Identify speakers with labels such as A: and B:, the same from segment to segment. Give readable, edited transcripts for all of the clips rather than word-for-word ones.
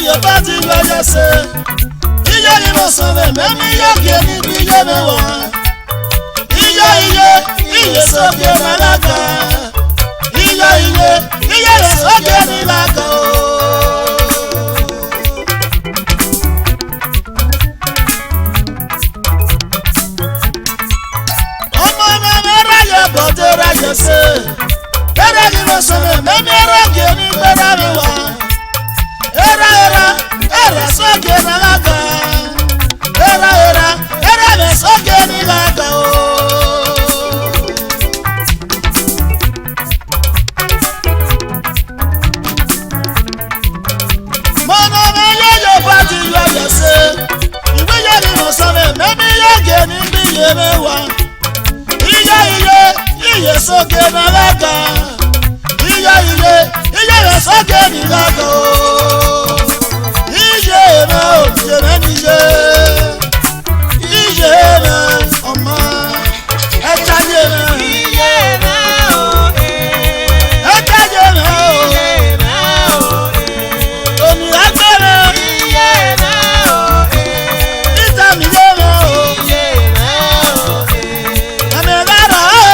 A: yo parti yo se. Iye ni mo so me mi yo ke ni bi ye me wa. Iye so ke na laka. Iye so ke ni laka o. Botera jese, era ni mo so me era ke ni gbera mi wa. Era so ke na laka. Era me so ke ni laka o. Mono me yo party yo jese, iwe ye ni mo so me yo ke ni bi ye me wa. Iye soke na laka. Iye soke ni laka o. Iye na o, iye na nije. Iye na ọma. Ẹ̀jáde na. Iye na o. Ẹ̀jáde na o. Iye na o. Omi agbára. Iye na o. Ìtàmì yé na o. Iye na o. Àmì ẹ̀rọ o.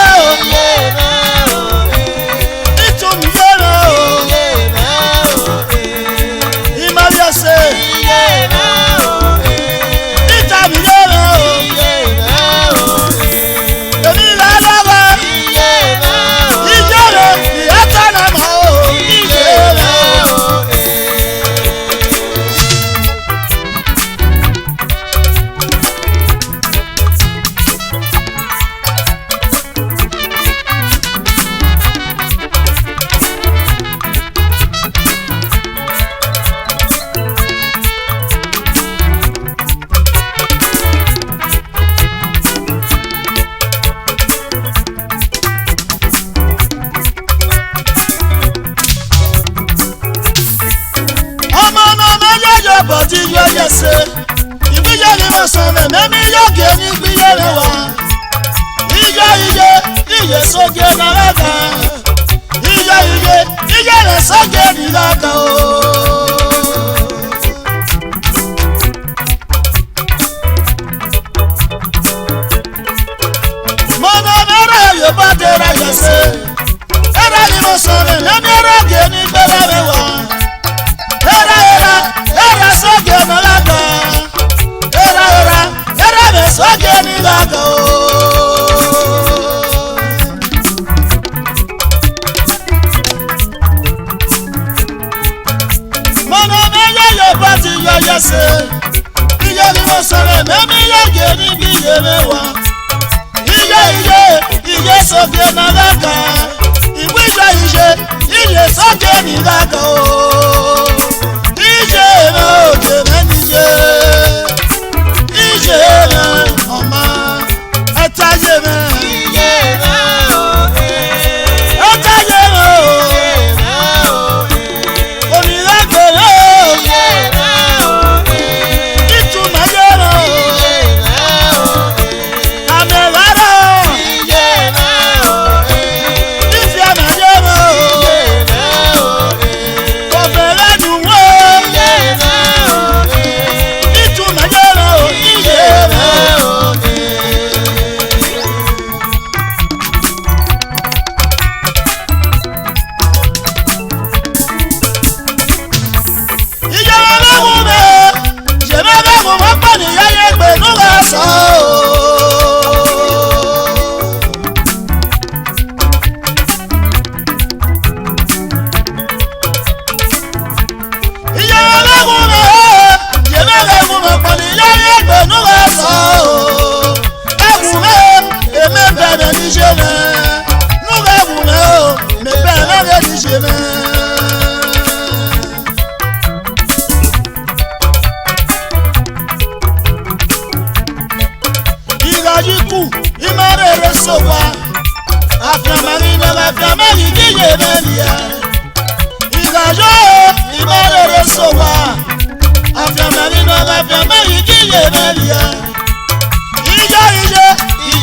A: Bọ̀dí yóò yẹ ṣe, ìbíyẹ ni mo sọ mẹ́mí yóò gé ní gbíyẹ rẹ̀ wá. Iye sóge náírà kan. Iye rẹ̀ sóge nílá kan o. Mọ̀nà mẹ́rẹ̀ yóò bá tẹ̀ra yẹ ṣe, ẹ̀rẹ́ ni mo sọ mẹ́mí yóò gé ní gbíyẹ rẹ̀ wá. Era soge na laka. Era me soge ni laka o. Mono me yo party yo yese. Iye ni mo sore me mi yo ge ni bi ye me wa. Iye soge na laka. Iye soge ni laka o. Ije na ọma ẹtaye me. Ije na o ẹtaye me o. Ije na o onílẹ̀gbẹ̀ na o. Ije na o ìtumọ̀ yẹ na o. Ije na o àmẹ̀lára o. Ije na o ìfẹ́ àmẹ̀yẹ na o. Ije na o ọ̀fẹ́rẹ́ dùn wọ́.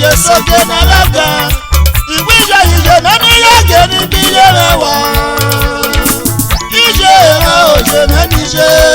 A: Iye soge na laga. Iye na mi ya ge ni bi ye wa. Ije na o je na ni je.